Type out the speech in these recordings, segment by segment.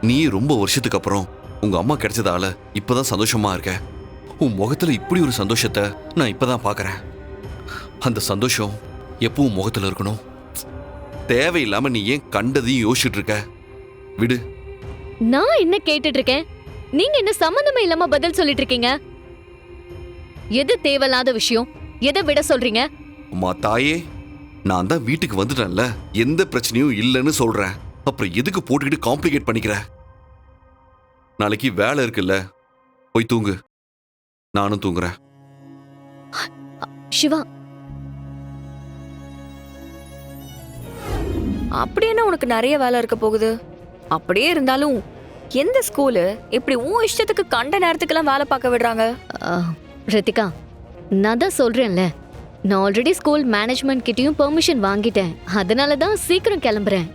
நீ ரொம்ப வருஷத்துக்கு அப்புறம் உங்க அம்மா கிடைச்சதால இப்பதான் சந்தோஷமா இருக்க. உன் முகத்துல இப்படி ஒரு சந்தோஷத்தை நான் இப்பதான் பாக்குறேன். அந்த சந்தோஷம் எப்பவும் முகத்துல இருக்கணும். தேவையில்லாம நீ ஏன் கண்டதையும் யோசிச்சுட்டு இருக்க? விடு. நான் என்ன கேட்டுட்டு இருக்கேன், நீங்க என்ன சம்பந்தமே இல்லாம பதில் சொல்லிட்டு இருக்கீங்க? எது தேவையில்லாத விஷயம்? எதை விட சொல்றீங்க? அம்மா தாயே, நான் தான் வீட்டுக்கு வந்துட்டேன்ல, எந்த பிரச்சனையும் இல்லைன்னு சொல்றேன். அப்புறம் எதுக்கு போட்டுக்கிட்டு காம்ப்ளிகேட் பண்ணிக்கிற? நாளைக்கு வேலை இருக்குல்ல, போய் தூங்கு. நானும் தூங்குறேன். சிவா, அப்படி என்ன உனக்கு நிறைய வேலை இருக்க போகுது? அப்படியே இருந்தாலும் எந்த ஸ்கூலு இப்படி உன் இஷ்டத்துக்கு கண்ட நேரத்துக்கெல்லாம் வேலை பார்க்க விடுறாங்க? ரித்திகா, நான் தான் சொல்றேன்ல, நான் ஆல்ரெடி ஸ்கூல் மேனேஜ்மெண்ட் கிட்டயும் பெர்மிஷன் வாங்கிட்டேன். அதனால தான் சீக்கிரம் கிளம்புறேன்.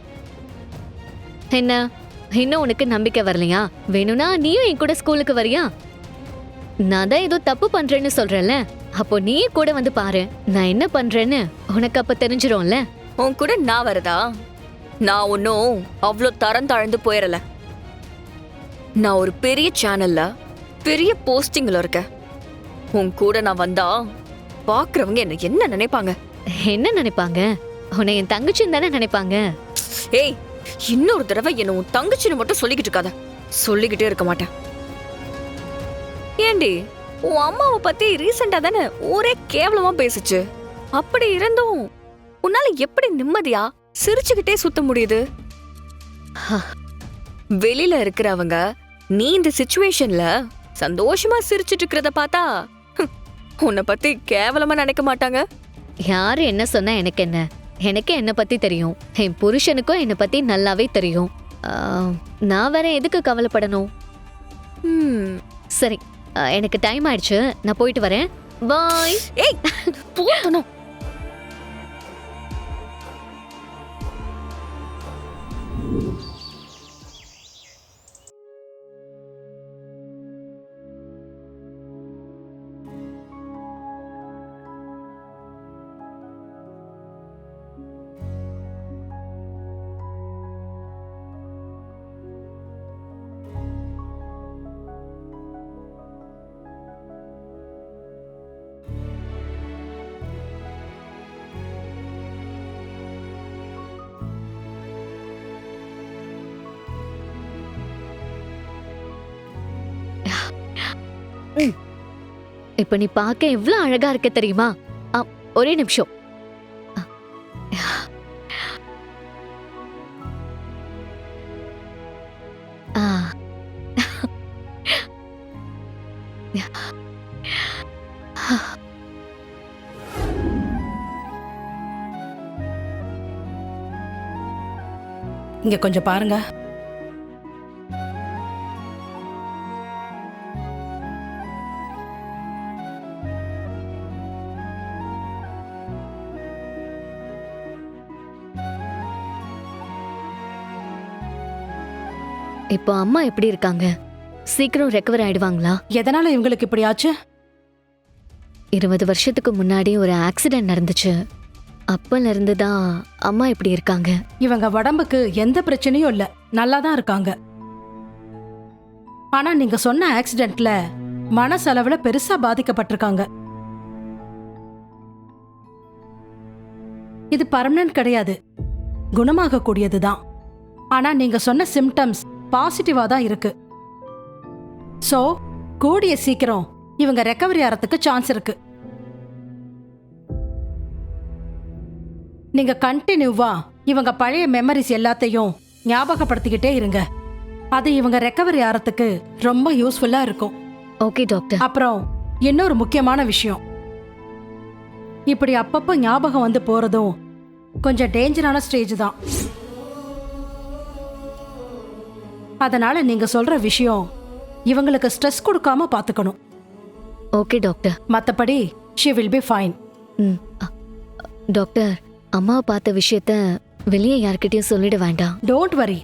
என்ன, இன்னும் உனக்கு நம்பிக்கை வரலையா? வேணும்னா நீயும் என் கூட ஸ்கூலுக்கு வரியா? நான் தான் ஏதோ தப்பு பண்றேன்னு சொல்றேன்ல, அப்போ நீயே கூட வந்து பாரு, நான் என்ன பண்றேன்னு உனக்கு அப்ப தெரிஞ்சிரும்ல. உன் கூட நான் வரதா? நான் ஒன்னும் அவ்வளோ தரம் தாழ்ந்து போயிடல. நான் ஒரு பெரிய சேனல்ல பெரிய போஸ்டிங்ல இருக்கேன். உன் கூட நான் வந்தா பாக்குறவங்க என்ன நினைப்பாங்க? என்ன நினைப்பாங்க? உன்னை என் தங்கச்சின்னு தானே நினைப்பாங்க. ஏய், இன்னொரு தடவை என்ன உன் தங்கச்சின்னு மட்டும் சொல்லிக்கிட்டு இருக்காத. சொல்லிக்கிட்டே இருக்க மாட்டேன். ஏண்டி, உன் அம்மாவை பத்தி ரீசெண்டா தானே ஒரே கேவலமா பேசுச்சு. அப்படி இருந்தும் உன்னால எப்படி நிம்மதியா சிரிச்சுக்கிட்டே சுத்த முடியுது? வெளியில இருக்கிறவங்க நீ இந்த சிச்சுவேஷன்ல சந்தோஷமா சிரிச்சிட்டு இருக்கிறத பார்த்தா உன்னை பத்தி கேவலமா நினைக்க மாட்டாங்க? யாரு என்ன சொன்னா எனக்கு என்ன? எனக்கு என்ன பத்தி தெரியும். என் புருஷனுக்கும் என்ன பத்தி நல்லாவே தெரியும். நான் வேற எதுக்கு கவலைப்படணும்? சரி, எனக்கு டைம் ஆயிடுச்சு, நான் போயிட்டு வரேன். பாய். ஏய், போகணும். இப்ப நீ பார்க்க எவ்வளவு அழகா இருக்க தெரியுமா? ஒரே நிமிஷம். இங்க கொஞ்சம் பாருங்க. இப்போ அம்மா எப்படி இருக்காங்க? சீக்கிரம் ரெக்கவர் ஆயிடுவாங்களா? எதனால இவங்களுக்கு இப்படி ஆச்சு? 20 வருஷத்துக்கு முன்னாடி ஒரு ஆக்சிடென்ட் நடந்துச்சு. அப்பல இருந்து தான் அம்மா இப்படி இருக்காங்க. இவங்க உடம்புக்கு எந்த பிரச்சனையும் இல்ல, நல்லா தான் இருக்காங்க. ஆனா நீங்க சொன்ன ஆக்சிடென்ட்ல மனசளவுல பெருசா பாதிக்கப்பட்டிருக்காங்க. இது பர்மனன்ட் கிடையாது, குணமாக கூடியதுதான். ஆனா நீங்க சொன்ன சிம்டம்ஸ் பாசிட்டிவா தான் இருக்கு. சோ கூடிய சீக்கிரம் இவங்க ரெக்கவரி ஆறதுக்கு சான்ஸ் இருக்கு. நீங்க கண்டினியூவா இவங்க பழைய மெமரிஸ் எல்லாத்தையும் ஞாபகப்படுத்திக்கிட்டே இருங்க. அது இவங்க ரெக்கவரி ஆறதுக்கு ரொம்ப யூஸ்ஃபுல்லா இருக்கும். Okay doctor. அப்புறம் இன்னொரு முக்கியமான விஷயம், இப்படி அப்பப்போ ஞாபகம் வந்து போறதும் கொஞ்சம் டேஞ்சரான ஸ்டேஜ் தான். அதனால நீங்க சொல்ற விஷயம் இவங்களுக்கு ஸ்ட்ரெஸ் கொடுக்காம பாத்துக்கணும். Okay doctor. மத்தபடி she will be fine. Doctor, அம்மா பார்த்த விஷயத்த வெளியே யார்கிட்டயும் சொல்லிட வேண்டாம். டோன்ட் வரி,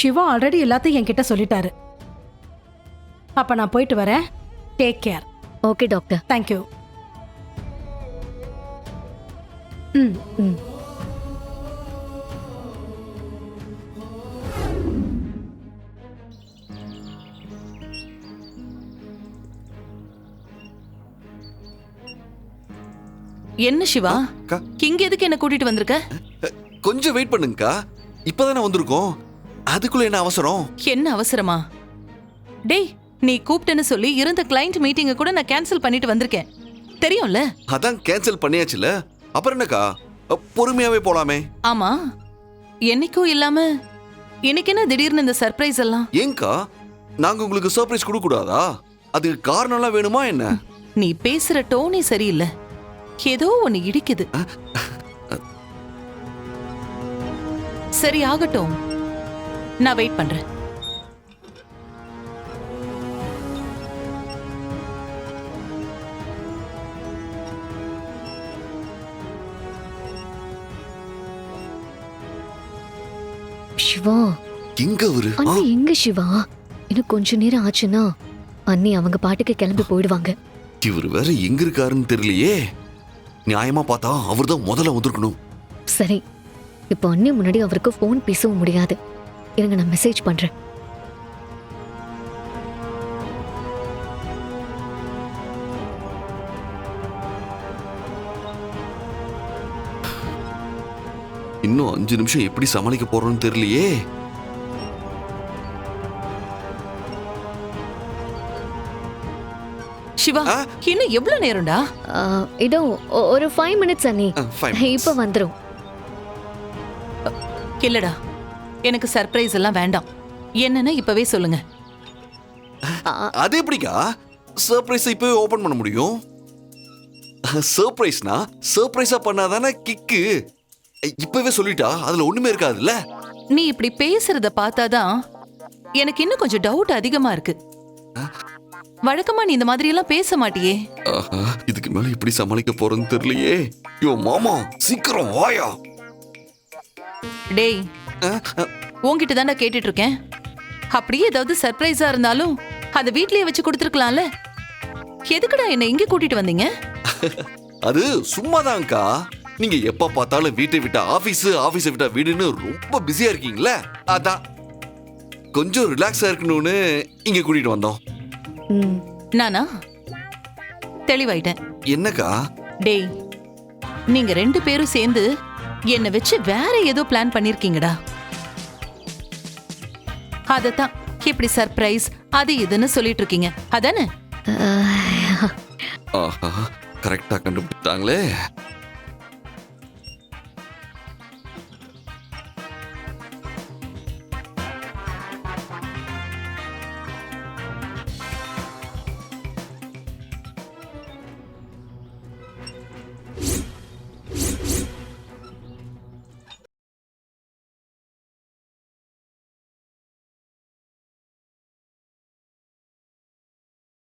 சிவா ஆல்ரெடி எல்லாத்தையும் என்கிட்ட சொல்லிட்டாரு. அப்ப நான் போயிட்டு வரேன். Take care. Okay doctor. Thank you. ம் ம் என்ன சிவா, அக்கா இங்க எதுக்கு என்ன கூட்டிட்டு வந்திருக்க? கொஞ்சம் வெயிட் பண்ணுங்கக்கா. இப்பதானே வந்திருக்கோம், அதுக்குள்ள என்ன அவசரம்? என்ன அவசரமா? டேய், நீ கூப்பிட்டேன்னு சொல்லி இருந்த கிளைண்ட் மீட்டிங்கை கூட நான் கேன்சல் பண்ணிட்டு வந்திருக்கேன், தெரியும்ல? அதான் கேன்சல் பண்ணியாச்சுல, அப்புறம் என்னக்கா? பொறுமையாவே போலாமே. ஆமா, என்னைக்கும் இல்லாம இன்னைக்கு என்ன திடீர்னு இந்த சர்ப்ரைஸ் எல்லாம்? ஏங்கா, நாங்க உங்களுக்கு சர்ப்ரைஸ் கொடுக்க கூடாதா? அதுக்கு காரணம்லாம் வேணுமா என்ன? நீ பேசுற டோனே சரியில்லை, ஏதோ ஒன்னு இடிக்குது. சரி, ஆகட்டும், நான் வெயிட் பண்றேன். சிவா, எங்க அவரு? அண்ணி எங்க சிவா? இன்னும் கொஞ்ச நேரம் ஆச்சுன்னா அண்ணி அவங்க பாட்டுக்கு கிளம்பி போயிடுவாங்க. இவர் வேற எங்க இருக்காருன்னு தெரியலையே. நியாயமா பார்த்தா அவர்தான் முதல்ல வந்திருக்கணும். சரி, இப்போ அண்ணி முன்னாடி அவருக்கு ஃபோன் பேசவும் முடியாது. இருங்க, நான் மெசேஜ் பண்றேன். இன்னும் 5 நிமிஷம் எப்படி சமாளிக்க போறோம்னு தெரியலையே. சிவா, ஆ? இன்னும் எவ்வளவு நேரம்டா? இதோ ஒரு 5 மினிட்ஸ் அண்ணி. 5 minutes. இப்ப வந்துரும். இல்லடா, எனக்கு சர்ப்ரைஸ் எல்லாம் வேண்டாம். என்னன்னு இப்பவே சொல்லுங்க. அது எப்படிக்கா சர்ப்ரைஸ் இப்பவே ஓபன் பண்ண முடியும்? சர்ப்ரைஸ்னா சர்ப்ரைஸா பண்ணாதானே கிக்கு. இப்பவே சொல்லிட்டா அதுல ஒண்ணுமே இருக்காதுல்ல. நீ இப்படி பேசுறத பார்த்தாதான் எனக்கு இன்னும் கொஞ்சம் டவுட் அதிகமா இருக்கு. வழக்கமா நீ இந்த மாதிரி எல்லாம் பேச மாட்டியே. ஆஹா, இதுக்கு மேல எப்படி சமாளிக்க போறேன்னு தெரியலையே. யோ மாமா, சீக்கிரம் வாயா. டேய், உன்கிட்ட தான்டா கேட்டுட்டு இருக்கேன். அப்படியே ஏதாவது சர்ப்ரைஸா இருந்தாலும் அதை வீட்லயே வச்சு கொடுத்துருக்கலாம்ல. எதுக்குடா என்ன இங்க கூட்டிட்டு வந்தீங்க? அது சும்மாதான்க்கா. நீங்க எப்ப பார்த்தாலும் வீட்டை விட்டா ஆபீஸ், ஆபீஸை விட்டா வீடுன்னு ரொம்ப பிஸியா இருக்கீங்களே, அதான் கொஞ்சம் ரிலாக்ஸா இருக்கணும்னு இங்க கூட்டிட்டு வந்தோம். ம், நானா தெளிவாயிட்டேன். என்னக்கா? டேய், நீங்க 2 பேரும் சேர்ந்து என்ன வச்சு வேற ஏதோ பிளான் பண்ணிருக்கீங்கடா. அதத்தான் இப்படி சர்ப்ரைஸ் அது இதுன்னு சொல்லிட்டு இருக்கீங்க, அதானே? அஹ், ஆஹா, கரெக்டா கண்டுபிடித்தாங்களே.